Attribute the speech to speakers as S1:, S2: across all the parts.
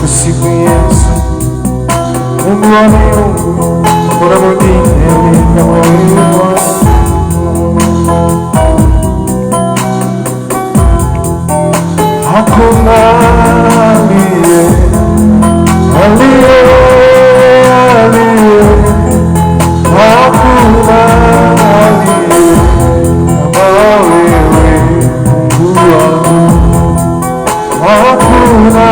S1: siku Yesu, Mungu wa miungu, kuna mwingine kama wewe Bwana. Hakuna aliye hakuna aliye kama wewe Mungu wangu. Hakuna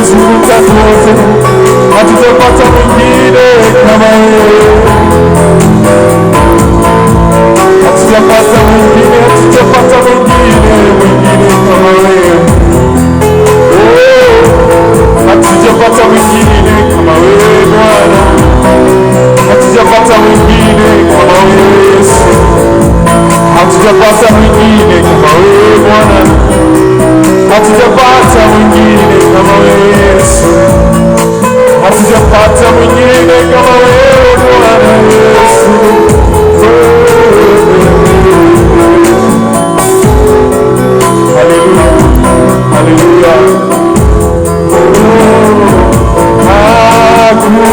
S1: umetuzunguka kote, hatujapata mwingine kama wewe, hatujapata mwingine kama wewe, hatujapata mwingine kama wewe Bwana, hatujapata mwingine kama wewe Yesu, hatujapata mwingine kama wewe Bwana, hatujapata mwingine kama wewe Yesu, hatujapata mwingine kama wewe Bwana Yesu. Haleluya, haleluya. Hakuna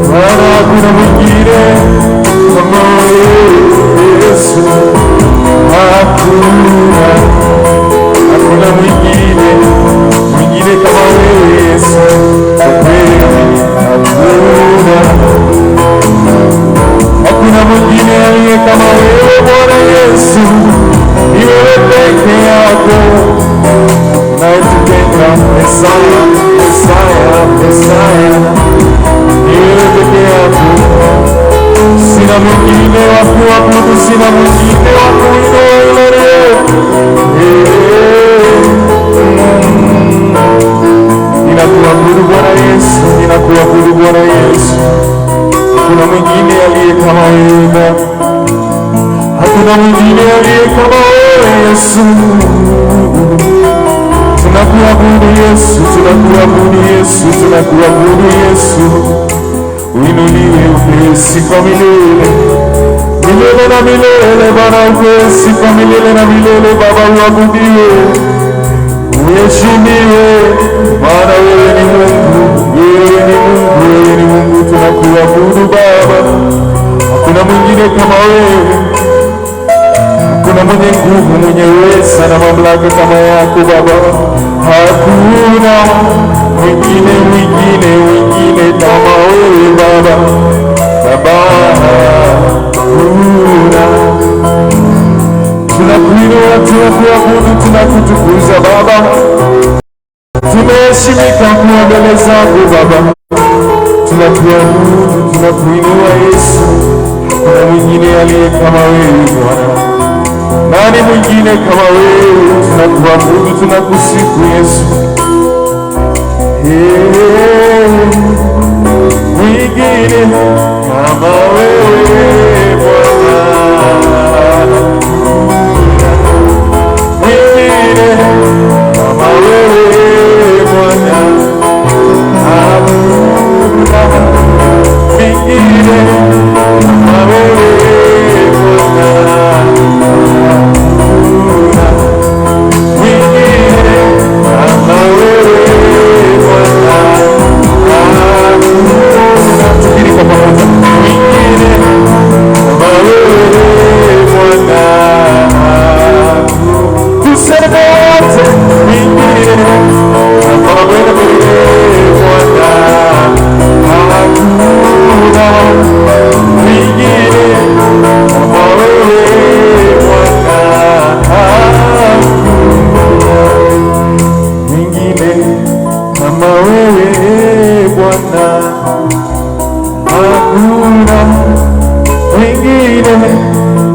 S1: Bwana, hakuna mwingine kama wewe. aliye kama wewe Yesu. Tunakuabudu Yesu, tunakuabudu Yesu, tunakuabudu Yesu. Uinuliwe upewe sifa milele, milele na milele. Bwana upewe sifa milele na milele. Baba uabudiwe, uheshimiwe, maana wewe ni Mungu, wewe ni Mungu, wewe ni Mungu. Tunakuabudu Baba, hakuna mwingine kama wewe. Hakuna mwenye nguvu, mwenye uweza na mamlaka kama yako Baba. Hakuna mwingine kama wewe Baba. Baba, hakuna. Tunakuinua, tunakuabudu, tunakutukuza Baba. Tumeheshimika kuwa mbele zako Baba. Tunakuabudu, tunakuinua Yesu. Hakuna mwingine aliye kama wewe Bwana. Nani mwingine kama wewe? Tunakuabudu, tunakusifu Yesu. Mwingine kama wewe Bwana. Mwingine kama wewe Bwana. Hakuna mwingine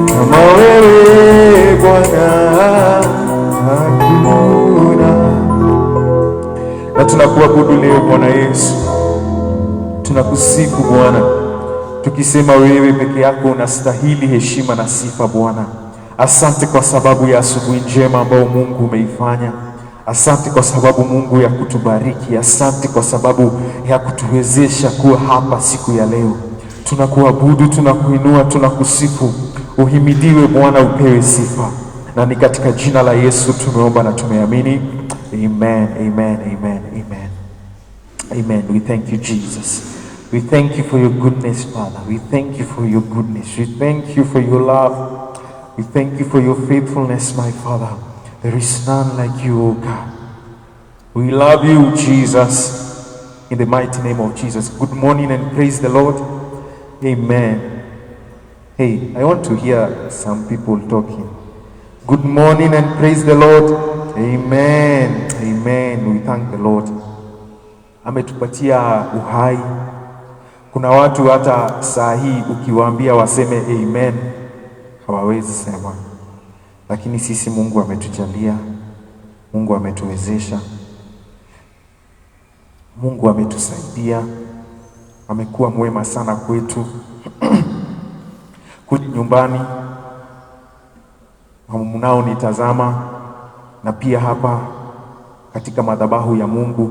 S1: kama wewe Bwana. Tunakuabudu leo Bwana Yesu, tunakusifu Bwana, tukisema wewe peke yako unastahili heshima na sifa Bwana. Asante kwa sababu ya asubuhi njema ambayo Mungu umeifanya. Asante kwa sababu Mungu ya kutubariki. Asante kwa sababu ya kutuwezesha kuwa hapa siku ya leo. Tunakuabudu, tunakuinua, tunakusifu. Uhimidiwe Bwana, upewe sifa. Na ni katika jina la Yesu tumeomba na tumeamini. Amen, amen, amen, amen. Amen. We thank you, Jesus. We thank you for your goodness, Father. We thank you for your goodness. We thank you for your love. We thank you for your faithfulness, my Father. There is none like you, O God. We love you, Jesus. In the mighty name of Jesus. Good morning and praise the Lord. Amen. Hey, I want to hear some people talking. Good morning and praise the Lord. Amen. Amen. We thank the Lord. Ametupatia uhai. Kuna watu hata saa hii ukiwaambia waseme amen hawawezi sema. Lakini sisi Mungu ametujalia. Mungu ametuwezesha. Mungu ametusaidia. Amekuwa mwema sana kwetu. Kuja nyumbani mnao nitazama na pia hapa katika madhabahu ya Mungu,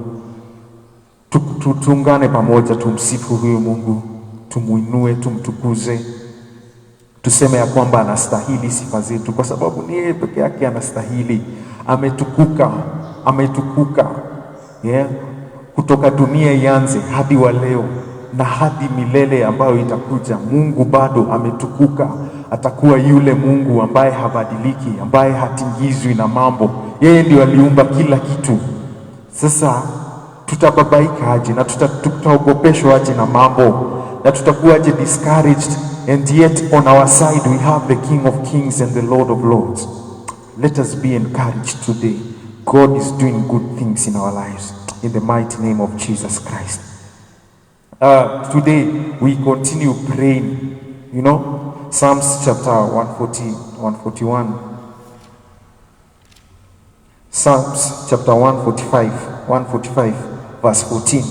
S1: tuungane pamoja, tumsifu huyu Mungu, tumuinue, tumtukuze, tuseme ya kwamba anastahili sifa zetu, kwa sababu ni yeye peke yake anastahili. Ametukuka yeah. Kutoka dunia ianze hadi wa leo na hadi milele ambayo itakuja, Mungu bado ametukuka. Atakuwa yule Mungu ambaye habadiliki, ambaye hatingizwi na mambo. Yeye ndio aliumba kila kitu. Sasa tutababaika aje na tutaogopeshwa aje na mambo, na tutakuwa aje discouraged, and yet on our side we have the King of Kings and the Lord of Lords. Let us be encouraged today. God is doing good things in our lives in the mighty name of Jesus Christ. Today we continue praying, Psalms chapter 141. Psalms chapter 145 verse 14.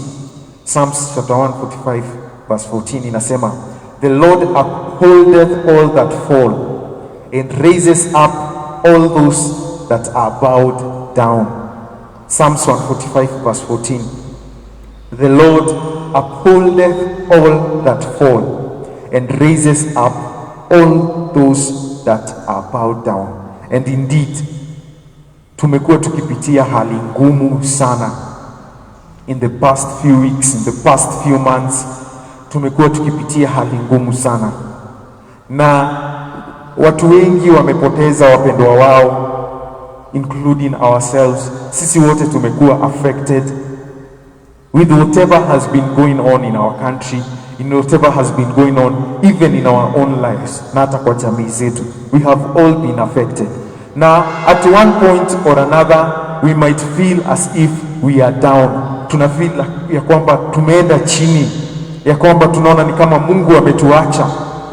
S1: Psalms chapter 145 verse 14 inasema, The Lord upholdeth all that fall, and raises up all those that are bowed down. Psalms 145 verse 14. The Lord upholdeth all that fall, and raises up all those that are bowed down. And indeed, tumekuwa tukipitia hali ngumu sana in the past few weeks, in the past few months. Tumekuwa tukipitia hali ngumu sana, na watu wengi wamepoteza wapendwa wao, including ourselves. Sisi wote tumekuwa affected with whatever has been going on in our country, in whatever has been going on even in our own lives, na hata kwa jamii zetu. We have all been affected. Now at one point or another we might feel as if we are down. Tuna feel ya kwamba tumeenda chini, ya kwamba tunaona ni kama Mungu ametuacha,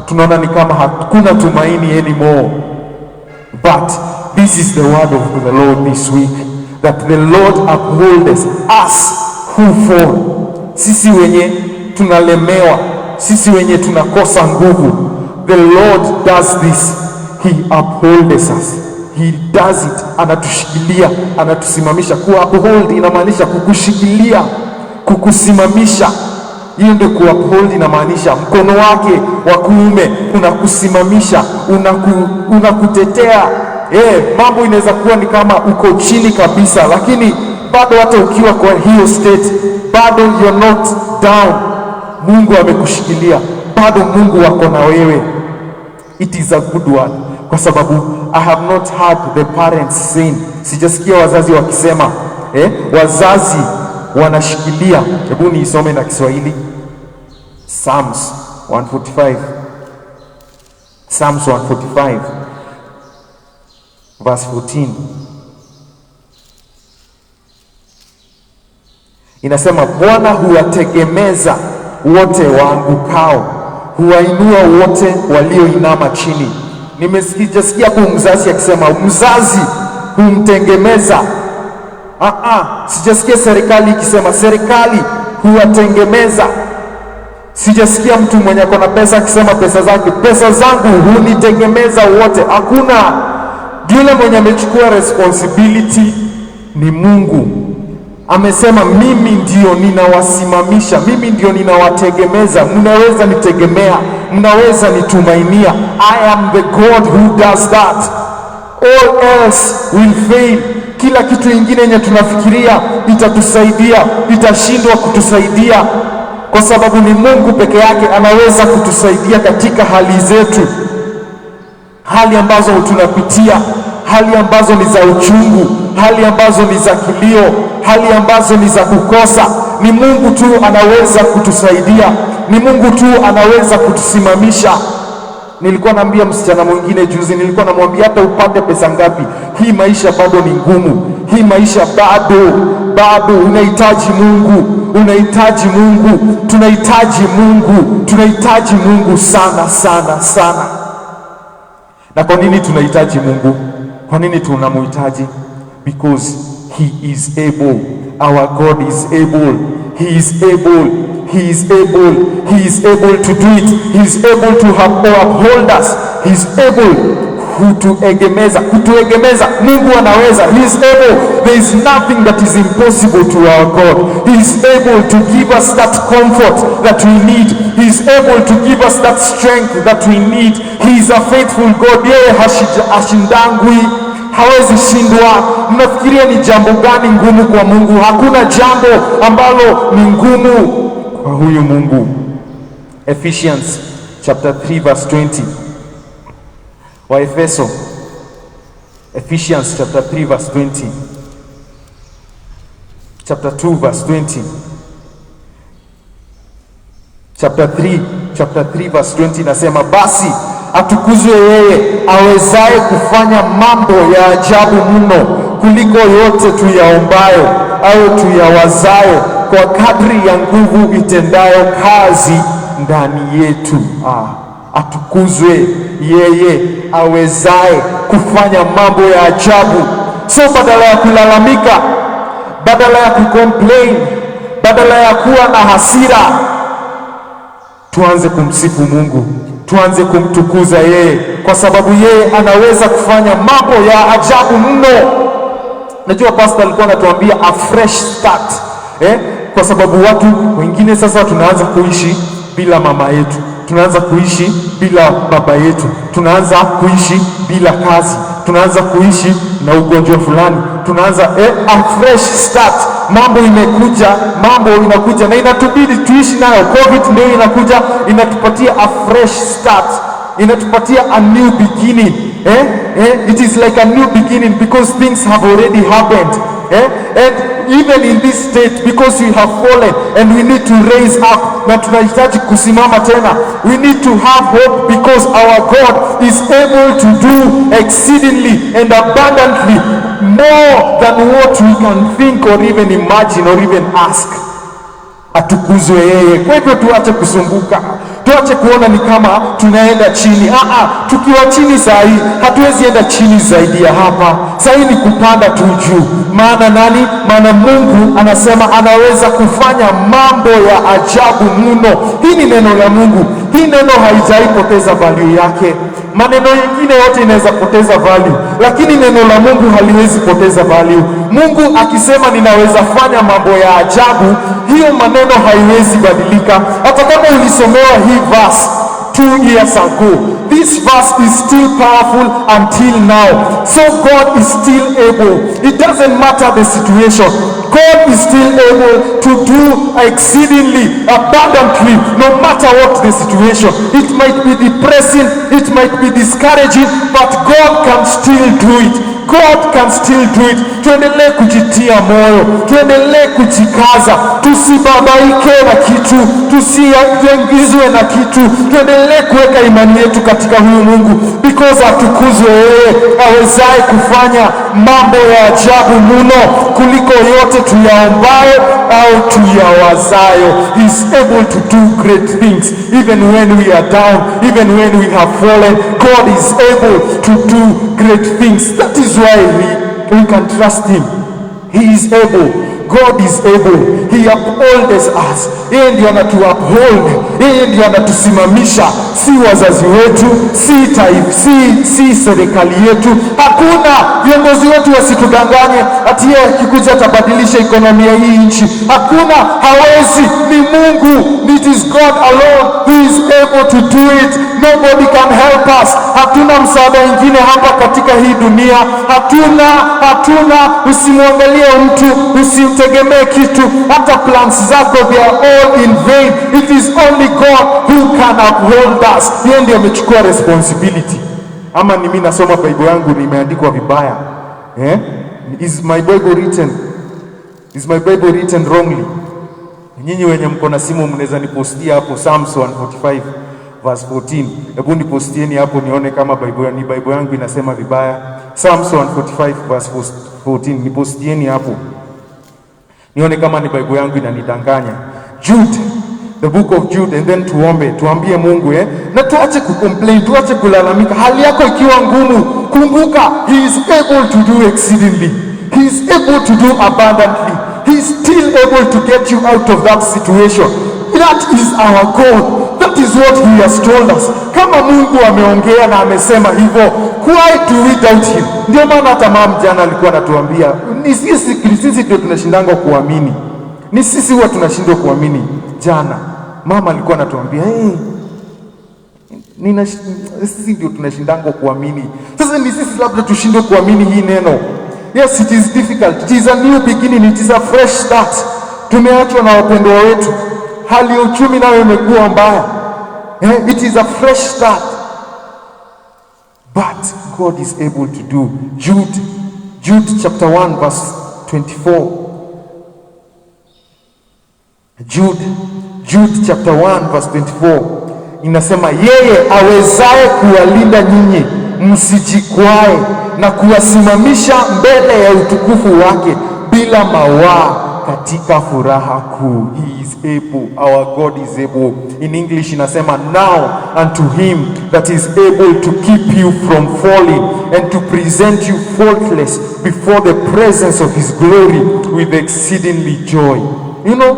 S1: tunaona ni kama hakuna tumaini anymore. But this is the word of the Lord this week, that the Lord upholds us who fall. Sisi wenye tunalemewa, sisi wenye tunakosa nguvu, the Lord does this. He upholds us. He does it. Anatushikilia, anatusimamisha. Ku-uphold inamaanisha kukushikilia, kukusimamisha. Hiyo ndio ku-uphold inamaanisha. Mkono wake wa kuume unakusimamisha, unakutetea. Mambo inaweza kuwa ni kama uko chini kabisa, lakini bado hata ukiwa kwa hiyo state, bado you're not down. Mungu amekushikilia, bado Mungu wako na wewe. It is a good word, kwa sababu I have not heard the parents saying, sijasikia wazazi wakisema, wazazi wanashikilia. Hebu niisome na Kiswahili. Psalms 145. Psalms 145 verse 14. Inasema, Bwana huwategemeza wote waangukao, huwainua wote walioinama chini. Nimesikia kwa mzazi akisema mzazi humtengemeza. Sijasikia serikali ikisema serikali huwatengemeza. Sijasikia mtu mwenye akona pesa akisema pesa zangu hunitegemeza wote. Hakuna. Yule mwenye amechukua responsibility ni Mungu. Amesema mimi ndio ninawasimamisha, mimi ndio ninawategemeza. Mnaweza nitegemea, mnaweza nitumainia. I am the God who does that. All else will fail. Kila kitu ingine yenye tunafikiria itatusaidia, itashindwa kutusaidia, kwa sababu ni Mungu peke yake anaweza kutusaidia katika hali zetu, hali ambazo tunapitia, hali ambazo ni za uchungu, hali ambazo ni za kilio, hali ambazo ni za kukosa. Ni Mungu tu anaweza kutusaidia, ni Mungu tu anaweza kutusimamisha. Nilikuwa naambia msichana mwingine juzi, nilikuwa namwambia hata upate pesa ngapi, hii maisha bado ni ngumu. Hii maisha bado unahitaji Mungu, unahitaji Mungu, tunahitaji Mungu sana sana sana. Na kwa nini tunahitaji Mungu? Kwa nini tunamhitaji? Because he is able. Our God is able. He is able. He is able. He is able to do it. He is able to uphold us. He is able kutuegemeza. Mungu anaweza. He is able. There is nothing that is impossible to our God. He is able to give us that comfort that we need. He is able to give us that strength that we need. He is a faithful God. Yeye hashindangwi, hawezi shindwa. Mnafikiria ni jambo gani ngumu kwa Mungu? Hakuna jambo ambalo ni ngumu kwa huyu Mungu. Ephesians chapter 3 verse 20. Waefeso, Ephesians chapter 3 verse 20. Chapter 2 verse 20. Chapter 3 verse 20 nasema, basi atukuzwe yeye awezaye kufanya mambo ya ajabu mno kuliko yote tuyaombayo au tuyawazayo, kwa kadri ya nguvu itendayo kazi ndani yetu. Atukuzwe yeye awezaye kufanya mambo ya ajabu. So badala ya kulalamika, badala ya kucomplain, badala ya kuwa na hasira, tuanze kumsifu Mungu. tuanze kumtukuza yeye, kwa sababu yeye anaweza kufanya mambo ya ajabu mno. Najua pastor alikuwa anatuambia a fresh start, kwa sababu watu wengine sasa tunaanza kuishi bila mama yetu, tunaanza kuishi bila baba yetu, tunaanza kuishi bila kazi, tunaanza kuishi na ugonjwa fulani, tunaanza a fresh start. Mambo inakuja na inatubidi tuishi nayo. COVID ndio inakuja, inatupatia a fresh start, inatupatia a new beginning. It is like a new beginning because things have already happened. And even in this state, because we have fallen and we need to raise up, na tunahitaji kusimama tena. We need to have hope because our God is able to do exceedingly and abundantly more than what we can think or even imagine or even ask. Atukuzwe yeye. Kwa hivyo tuache kusumbuka, tuache kuona ni kama tunaenda chini. Tukiwa chini saa hii hatuwezi enda chini zaidi ya hapa. Saa hii ni kupanda tu juu. Maana nani? Maana Mungu anasema anaweza kufanya mambo ya ajabu mno. Hii ni neno la Mungu. Hii neno haijaipoteza value yake. Maneno mengine yote inaweza poteza value, lakini neno la Mungu haliwezi poteza value. Mungu akisema ninaweza fanya mambo ya ajabu, hiyo maneno haiwezi badilika. Hata kama ulisomewa hii verse 2 years ago, this verse is still powerful until now. So God is still able. It doesn't matter the situation. God is still able to do exceedingly abundantly, no matter what the situation. It might be depressing, it might be discouraging, but God can still do it. God can still do it. Tuendelee kujitia moyo, tuendelee kujikaza, tusibabaike na kitu, tusiingizwe na kitu. Tuendelee kuweka imani yetu katika huyu Mungu, because atukuzwe yeye, awezaye kufanya mambo ya ajabu mno kuliko yote tuyaombayo au tuyawazayo. He is able to do great things even when we are down, even when we have fallen. God is able to do great things. That is why we can trust him. He is able. God is able. He upholds us. Yeye ndiye anatu-uphold. Yeye ndiye anatusimamisha. Si wazazi wetu, si serikali yetu. Hakuna viongozi wetu wasitudanganye ati yeye akikuja atabadilisha ekonomia hii nchi. Hakuna, hawezi. Ni Mungu. It is God alone who is able to do it. Nobody can help us. Hatuna msaada mwingine hapa katika hii dunia. Hatuna. Usimwangalie mtu, usimtegemee kitu. Hata plans zako, they are all in vain. It is only God who can uphold us. Yeye ndiye amechukua responsibility. Ama ni mimi nasoma Bible yangu nimeandikwa vibaya? Is my Bible written wrongly? Nyinyi wenye mko na simu mnaweza nipostia hapo Psalms 145 verse 14. Hebu nipostieni hapo nione kama Bible yangu inasema vibaya. Psalms 145 verse 14, nipostieni hapo nione kama ni Bible yangu inanidanganya. Jude, the book of Jude, and then tuambie Mungu na tuache kucomplain, tuache kulalamika. Hali yako ikiwa ngumu, kumbuka he is able to do exceedingly. He is able to do abundantly. He is still able to get you out of that situation. That is our God. That is what he has told us. Kama Mungu ameongea na amesema hivyo, why do we doubt him? Ndio maana hata mama jana alikuwa anatuambia, ni sisi ndio tunashindanga kuamini. Ni sisi huwa tunashindwa kuamini. Jana mama alikuwa anatuambia, sisi ndio tunashindanga kuamini. Sasa ni sisi labda tushindwe kuamini hii neno. Yes, it is difficult. It is a new beginning. It is a fresh start. Tumeachwa na wapendwa wetu. Hali ya uchumi nayo imekuwa mbaya. It is a fresh start. But God is able to do. Jude chapter 1 verse 24. Jude chapter 1 verse 24 inasema, yeye awezaye kuwalinda nyinyi msijikwae na kuwasimamisha mbele ya utukufu wake bila mawaa katika furaha kuu. He is able. Our God is able. In English inasema, now unto him that is able to keep you from falling and to present you faultless before the presence of his glory with exceedingly joy. You know,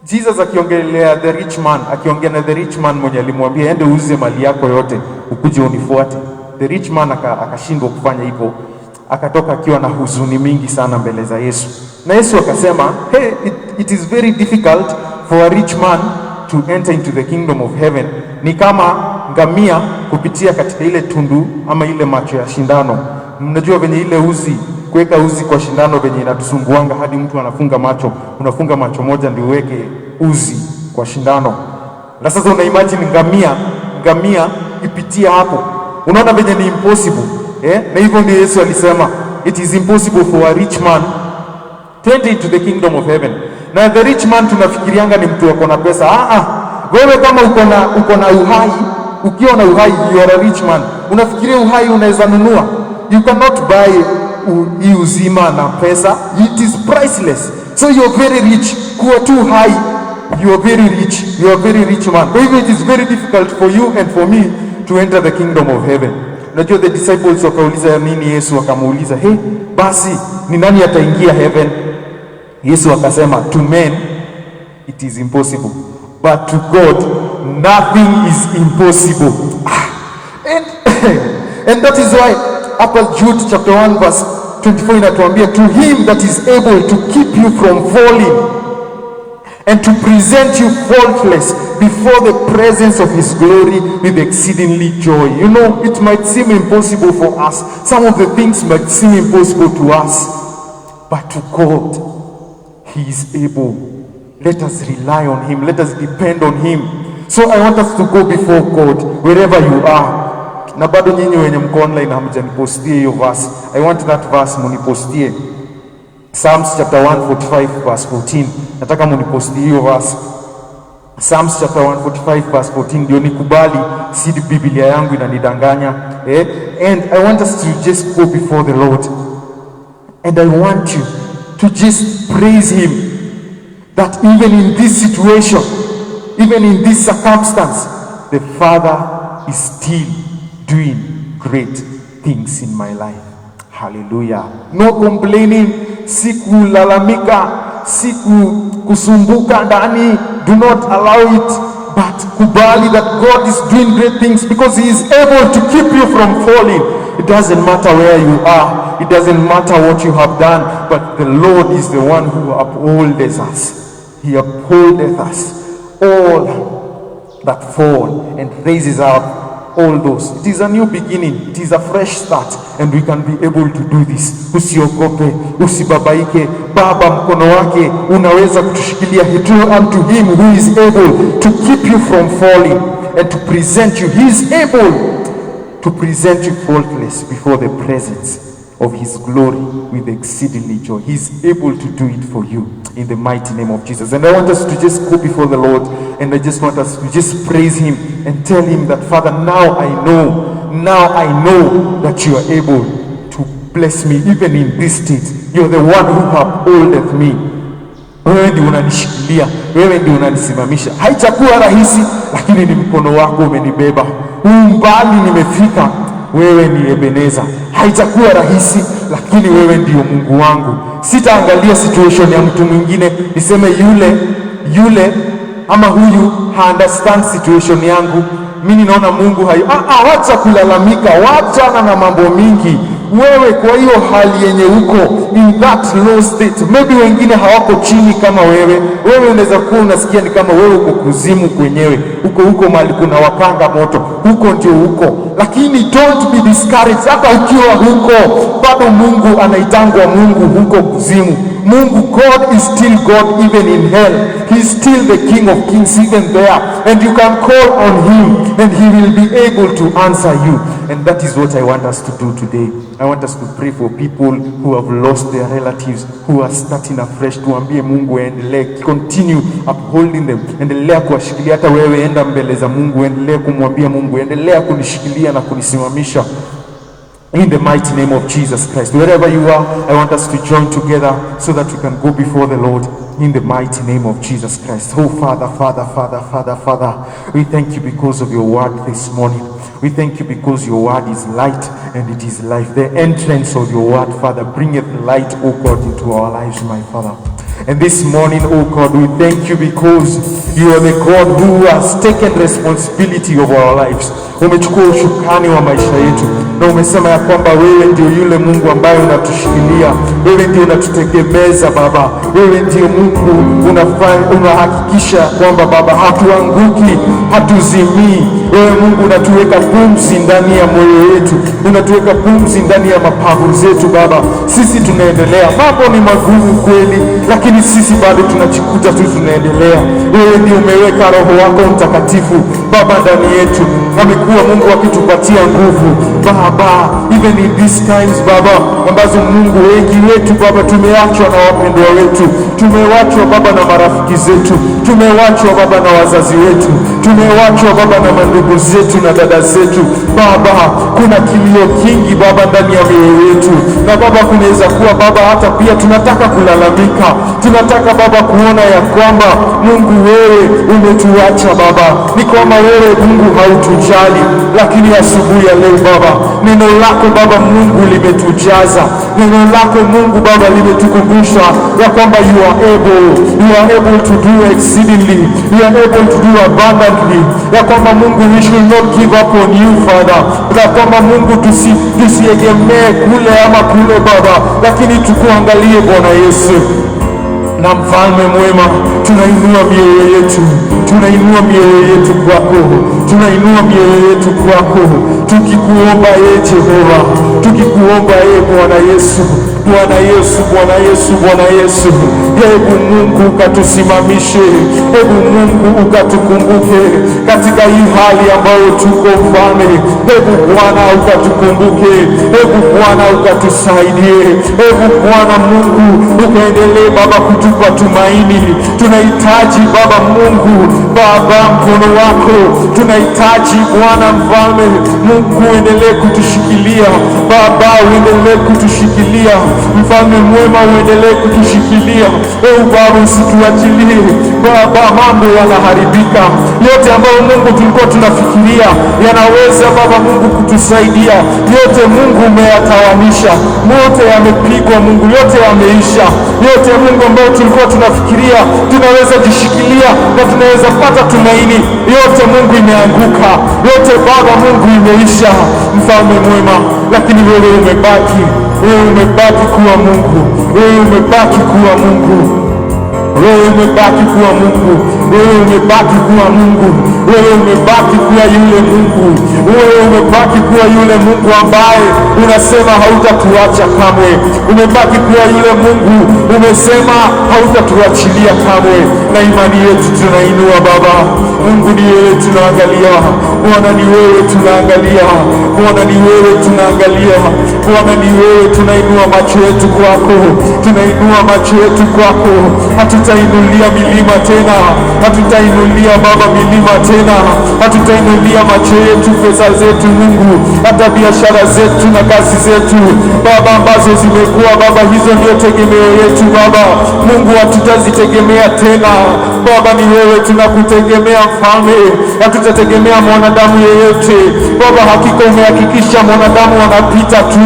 S1: Jesus akiongelea the rich man, akiongea na the rich man mwenye alimwambia ende uuze mali yako yote ukuje unifuate. The rich man akashindwa kufanya hivyo, akatoka akiwa na huzuni mingi sana mbele za Yesu. Na Yesu akasema, hey, it is very difficult for a rich man to enter into the kingdom of heaven. Ni kama ngamia kupitia katika ile tundu ama ile macho ya shindano. Mnajua venye ile uzi, kuweka uzi kwa shindano venye inatusumbuanga hadi mtu anafunga macho. Unafunga macho moja ndio uweke uzi kwa shindano. Na sasa una imagine ngamia ipitia hapo. Unaona venye ni impossible. Na hivyo ndio Yesu alisema, it is impossible for a rich man to enter into the kingdom of heaven. Na the rich man tunafikirianga ni mtu wako na pesa. Wewe kama uko na uhai, ukiwa na uhai, you are a rich man. Unafikiria uhai unaweza nunua? You cannot buy hii uzima na pesa. It is priceless. So you are very rich. Kuwa tu hai, you are very rich. You are very rich man. Kwa hivyo it is very difficult for you and for me to enter the kingdom of heaven. Unajua the disciples wakauliza nini Yesu? Wakamuuliza, hey, basi ni nani ataingia heaven? Yesu akasema, to men it is impossible, but to God nothing is impossible. And that is why hapa Jude chapter 1 verse 24 inatuambia, to him that is able to keep you from falling and to present you faultless before the presence of his glory with exceedingly joy. You know, it might seem impossible for us. Some of the things might seem impossible to us, but to God, he is able. Let us rely on him. Let us depend on him. So I want us to go before God wherever you are. Na bado nyinyi wenye mko online hamjanipostie hiyo verse. I want that verse munipostie. Psalms chapter 145 verse 14. Nataka munipostie hiyo verse. Psalms chapter 145 verse 14 ndio nikubali, si Biblia yangu inanidanganya. And I want us to just go before the Lord. And I want you to just praise him that even in this situation, even in this circumstance, the Father is still doing great things in my life. Hallelujah. No complaining, sikulalamika, kusumbuka ndani. Do not allow it, but kubali that God is doing great things because he is able to keep you from falling. It doesn't matter where you are. It doesn't matter what you have done, but the Lord is the one who upholdeth us. He upholdeth us all that fall and raises up all those. It is a new beginning. It is a fresh start, and we can be able to do this. Usiogope, usibabaike. Baba mkono wake unaweza kutushikilia. He drew unto him who is able to keep you from falling and to present you. He is able to present you faultless before the presence of his glory with exceedingly joy. He is able to do it for you in the mighty name of Jesus. And I want us to just go before the Lord, and I just want us to just praise him and tell him that, Father, now I know that you are able to bless me even in this state. You are the one who upholdeth me. Wewe ndiye unanishikilia, wewe ndiye unanisimamisha. Haitakuwa rahisi, lakini ni mkono wako umenibeba. Umbali nimefika, wewe ni Ebeneza. Haitakuwa rahisi, lakini wewe ndiyo Mungu wangu. Sitaangalia situation ya mtu mwingine niseme yule ama huyu understand situation yangu. Mimi naona Mungu hayo. Wacha kulalamika, wacha na mambo mingi. Wewe kwa hiyo hali yenye uko in that low state, maybe wengine hawako chini kama wewe. Wewe unaweza kuwa unasikia ni kama wewe uko kuzimu kwenyewe, uko mahali kuna wakanga moto, huko ndio uko. Lakini don't be discouraged. Hata ukiwa huko, bado Mungu anaitangwa Mungu huko kuzimu. Mungu, God is still God even in hell. He is still the King of Kings even there. And you can call on him and he will be able to answer you. And that is what I want us to do today. I want us to pray for people who have lost their relatives, who are starting afresh. Tuambie Mungu endelee, continue upholding them. Endelea kuwashikilia. Hata wewe enda mbele za Mungu, endelea kumwambia Mungu, endelea kunishikilia na kunisimamisha. In the mighty name of Jesus Christ. Wherever you are, I want us to join together so that we can go before the Lord in the mighty name of Jesus Christ. Oh, Father, we thank you because of your word this morning. We thank you because your word is light and it is life. The entrance of your word, Father, bringeth light, oh God, into our lives, my Father. And this morning, oh God, we thank you because you are the God who has taken responsibility of our lives. Umechukua ushukani wa maisha yetu, na umesema ya kwamba wewe ndio yule Mungu ambaye unatushikilia, wewe ndio unatutegemeza Baba, wewe ndio Mungu unahakikisha kwamba Baba hatuanguki, hatuzimii. Wewe Mungu unatuweka pumzi ndani ya moyo wetu, unatuweka pumzi ndani ya mapafu zetu Baba. Sisi tunaendelea, mambo ni magumu kweli, lakini sisi bado tunajikuta tu tunaendelea. Wewe ndio umeweka Roho wako Mtakatifu Baba ndani yetu, amekuwa Mungu akitupatia nguvu Baba, even in these times Baba, ambazo Mungu wengi wetu Baba tumeachwa na wapendwa wetu, tumewachwa Baba na marafiki zetu, tumewachwa Baba na wazazi wetu, tumewachwa Baba na mandugu zetu na dada zetu Baba. Kuna kilio kingi Baba ndani ya mioyo yetu, na Baba kunaweza kuwa Baba hata pia tunataka kulalamika, tunataka Baba kuona ya kwamba Mungu wewe umetuacha Baba, ni kwamba wewe Mungu hautujali. Lakini asubuhi ya leo Baba, neno lako Baba Mungu limetujaza, neno lako Mungu Baba limetukumbusha ya kwamba you are able to do exceedingly, you are able to do abundantly, ya kwamba Mungu we should not give up on you Father, ya kwamba Mungu tusiegemee kule ama kule Baba, lakini tukuangalie Bwana Yesu. Na mfalme mwema, tunainua mioyo yetu, tunainua mioyo yetu kwako, tunainua mioyo yetu kwako, tukikuomba Jehova, tukikuomba Bwana Yesu, Bwana Yesu, Bwana Yesu, Bwana Yesu. Hebu Mungu ukatusimamishe, hebu Mungu ukatukumbuke katika hii hali ambayo tuko mfalme. Hebu Bwana ukatukumbuke, hebu Bwana ukatusaidie, hebu Bwana Mungu ukaendelee Baba kutupa tumaini. Tunahitaji Baba Mungu Baba mkono wako, tunahitaji Bwana mfalme Mungu uendelee kutushikilia Baba, uendelee kutushikilia mfalme mwema, uendelee kutushikilia Baba, usituachilie Baba. Mambo yanaharibika, yote ambayo Mungu tulikuwa tunafikiria yanaweza Baba Mungu kutusaidia, yote Mungu umeyatawanisha, yote yamepigwa Mungu, yote yameisha, yote Mungu ambayo tulikuwa tunafikiria tunaweza jishikilia na tunaweza pata tumaini, yote Mungu imeanguka, yote Baba Mungu imeisha mfalme mwema. Lakini wewe umebaki, wewe umebaki kuwa Mungu, wewe umebaki kuwa Mungu, wewe umebaki kuwa Mungu, wewe umebaki kuwa Mungu, wewe umebaki kuwa yule Mungu, wewe umebaki kuwa yule Mungu ambaye unasema hautatuacha kamwe, umebaki kuwa yule Mungu umesema hautatuachilia kamwe. Na imani yetu tunainua Baba Mungu, ni wewe tunaangalia Bwana, ni wewe tunaangalia Bwana, ni wewe tunaangalia Bwana, ni wewe tunainua macho yetu kwako, tunainua macho yetu kwako. Hatutainulia milima tena, hatutainulia Baba milima tena, hatutainulia macho yetu, pesa zetu Mungu, hata biashara zetu na kazi zetu Baba ambazo zimekuwa Baba hizo ndio tegemeo yetu Baba Mungu, hatutazitegemea tena Baba, ni wewe tunakutegemea mfalme, hatutategemea mwanadamu yeyote Baba. Hakika umehakikisha mwanadamu anapita tu,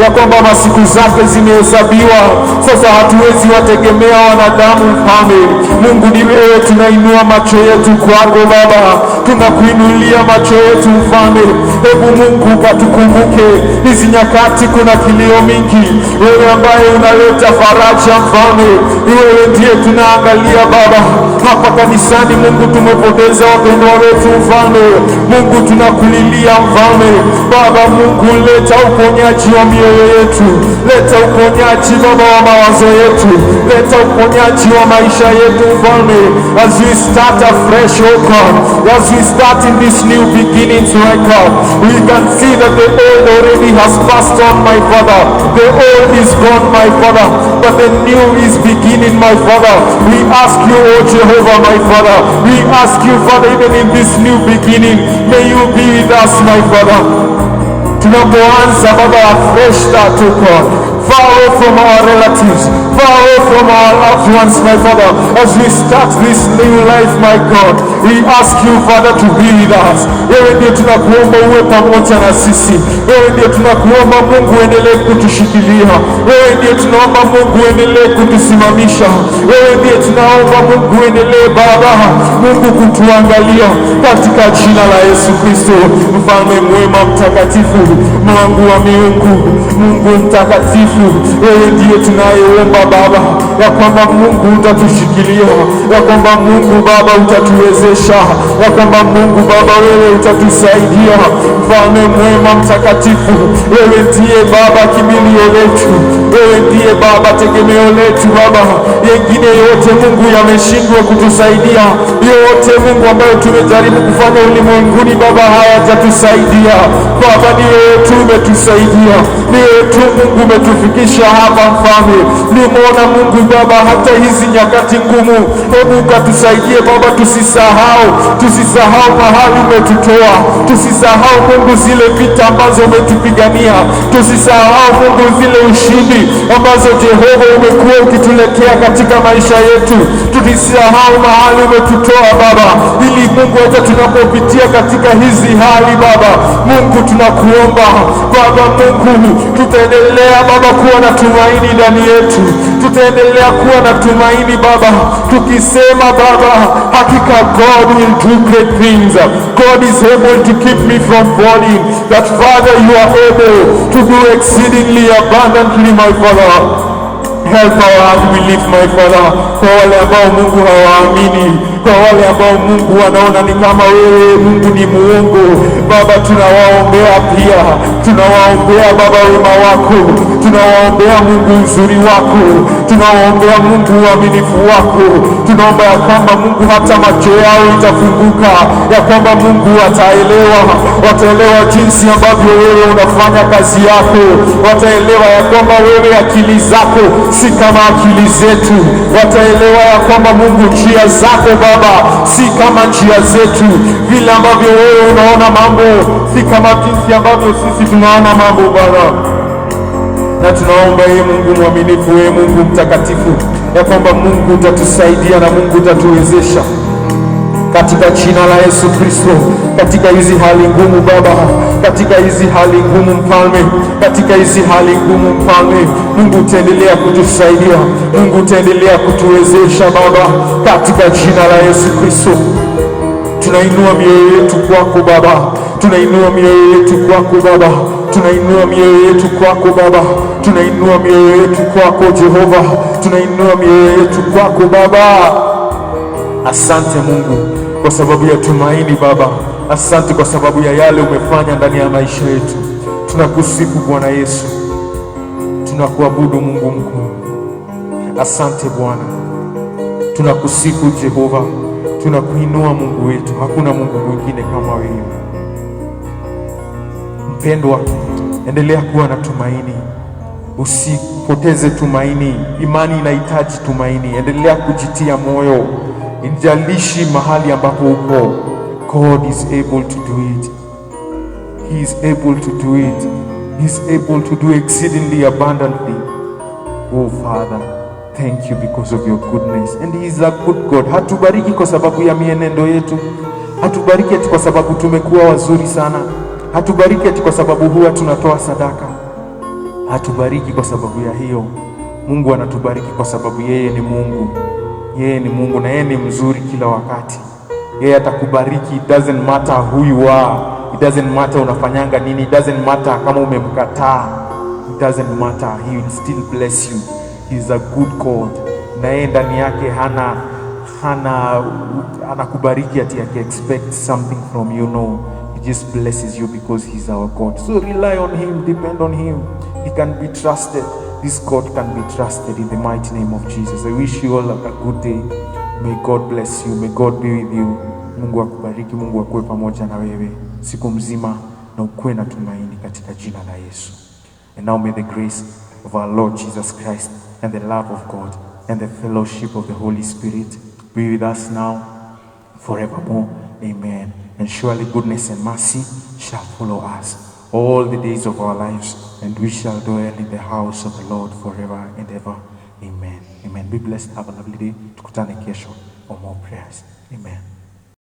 S1: ya kwamba masiku zake zimehesabiwa. Sasa hatuwezi wategemea wanadamu mfalme Mungu, ni wewe tunainua macho yetu kwako Baba, tunakuinulia macho yetu mfalme. Hebu Mungu ukatukumbuke hizi nyakati, kuna kilio mingi, wewe ambaye unaleta faraja mfalme, wewe ndiye tunaangalia Baba. Hapa kanisani Mungu tumepoteza wapendwa wetu mfalme Mungu, tunakulilia mfalme Baba Mungu, leta uponyaji wa mioyo yetu, leta uponyaji Baba wa mawazo yetu, leta uponyaji wa maisha yetu mfalme, as we start afresh oh God, as we start in this new beginnings right God. We can see that the old already has passed on my Father, the old is gone my Father, but the new is beginning my Father. We ask you oh Jehovah my Father, we ask you Father, even in this new beginning, may you be with us my Father. Tunapoanza Baba a fresh start oh God, far away from our relatives, far away from our loved ones my Father, as we start this new life my God. We ask you Father to be with us. Wewe ndiye tunakuomba uwe pamoja na sisi. Wewe ndiye tunakuomba Mungu endelee kutushikilia. Wewe ndiye tunaomba Mungu endelee kutusimamisha. Wewe ndiye tunaomba Mungu endelee Baba Mungu kutuangalia katika jina la Yesu Kristo. Mfalme mwema mtakatifu, Mungu wa miungu, Mungu mtakatifu, wewe ndiye tunayeomba Baba ya kwamba Mungu utatushikilia, ya kwamba Mungu Baba utatuwezesha, ya kwamba Mungu Baba wewe utatusaidia. Mfalme mwema mtakatifu, wewe ndiye Baba kimbilio letu, wewe ndiye Baba tegemeo letu Baba. Yengine yote Mungu yameshindwa kutusaidia, yote Mungu ambayo tumejaribu kufanya ulimwenguni Baba hayajatusaidia Baba. Ni wewe tu umetusaidia, ni wewe tu Mungu umetufikisha hapa Mfalme. Nimeona Mungu Baba hata hizi nyakati ngumu, Mungu ukatusaidie Baba, tusisahau mahali umetutoa, tusisahau Mungu zile vita ambazo umetupigania, tusisahau Mungu zile ushindi ambazo Jehova umekuwa ukituletea katika maisha yetu, tusisahau mahali umetutoa Baba, ili Mungu hata tunapopitia katika hizi hali Baba Mungu tunakuomba Baba Mungu, tutaendelea Baba kuwa na tumaini ndani yetu, tutaendelea kuwa na tumaini Baba, tukisema Baba hakika God will do great things. God is able to keep me from falling. That Father you are able to do exceedingly abundantly my Father. Help our unbelief my Father. Kwa wale ambao Mungu hawaamini, kwa wale ambao Mungu wanaona ni kama wewe Mungu ni muongo Baba, tunawaombea pia, tunawaombea Baba wema wako, tunawaombea Mungu uzuri wako, tunawaombea Mungu uaminifu wako. Tunaomba ya kwamba Mungu hata macho yao itafunguka, ya kwamba Mungu wataelewa jinsi ambavyo wewe unafanya kazi yako, wataelewa ya kwamba wewe akili zako si kama akili zetu, wataelewa ya kwamba Mungu njia zako Baba si kama njia zetu, vile ambavyo wewe unaona mambo si kama jinsi ambavyo sisi tunaona mambo Baba. Na tunaomba yeye Mungu mwaminifu, yeye Mungu mtakatifu, ya kwamba Mungu utatusaidia na Mungu utatuwezesha katika jina la Yesu Kristo, katika hizi hali ngumu Baba, katika hizi hali ngumu Mfalme, katika hizi hali ngumu Mfalme, Mungu utaendelea kutusaidia, Mungu utaendelea kutuwezesha Baba, katika jina la Yesu Kristo. Tunainua mioyo yetu kwako Baba, tunainua mioyo yetu kwako Baba, tunainua mioyo yetu kwako Baba, tunainua mioyo yetu kwako Jehova, tunainua mioyo yetu kwako Baba. Asante Mungu kwa sababu ya tumaini Baba, asante kwa sababu ya yale umefanya ndani ya maisha yetu. Tunakusifu Bwana Yesu, tunakuabudu Mungu mkuu. Asante Bwana, tunakusifu Jehova, tunakuinua Mungu wetu, hakuna Mungu mwingine kama wewe. Mpendwa, endelea kuwa na tumaini, usipoteze tumaini. Imani inahitaji tumaini, endelea kujitia moyo. Injalishi mahali ambapo uko, God is able to do it. He is able to do it. He is able to do exceedingly abundantly. Oh Father, thank you because of your goodness. And He is a good God. Hatubariki kwa sababu ya mienendo yetu, hatubariki eti kwa sababu tumekuwa wazuri sana, hatubariki eti kwa sababu huwa tunatoa sadaka, hatubariki kwa sababu ya hiyo. Mungu anatubariki kwa sababu yeye ni Mungu. Yeye ni Mungu na yeye ni mzuri kila wakati. Yeye atakubariki. It doesn't matter who you are. It doesn't matter unafanyanga nini. It doesn't matter kama umemkataa. It doesn't matter. He will still bless you. He is a good God. Na yeye ndani yake anakubariki ati expect something from you. No. He just blesses you because He's our God. So rely on Him. Depend on Him. He can be trusted. This God can be trusted in the mighty name of Jesus. I wish you all a good day. May God bless you. May God be with you. Mungu akubariki, Mungu akuwe pamoja na wewe siku mzima na ukuwe na tumaini katika jina la Yesu. And now may the grace of our Lord Jesus Christ and the love of God and the fellowship of the Holy Spirit be with us now forevermore. Amen. And surely goodness and mercy shall follow us all the days of our lives, and we shall dwell in the house of the Lord forever and ever. Amen. Amen. Be blessed. Have a lovely day. Tukutane kesho for more prayers. Amen.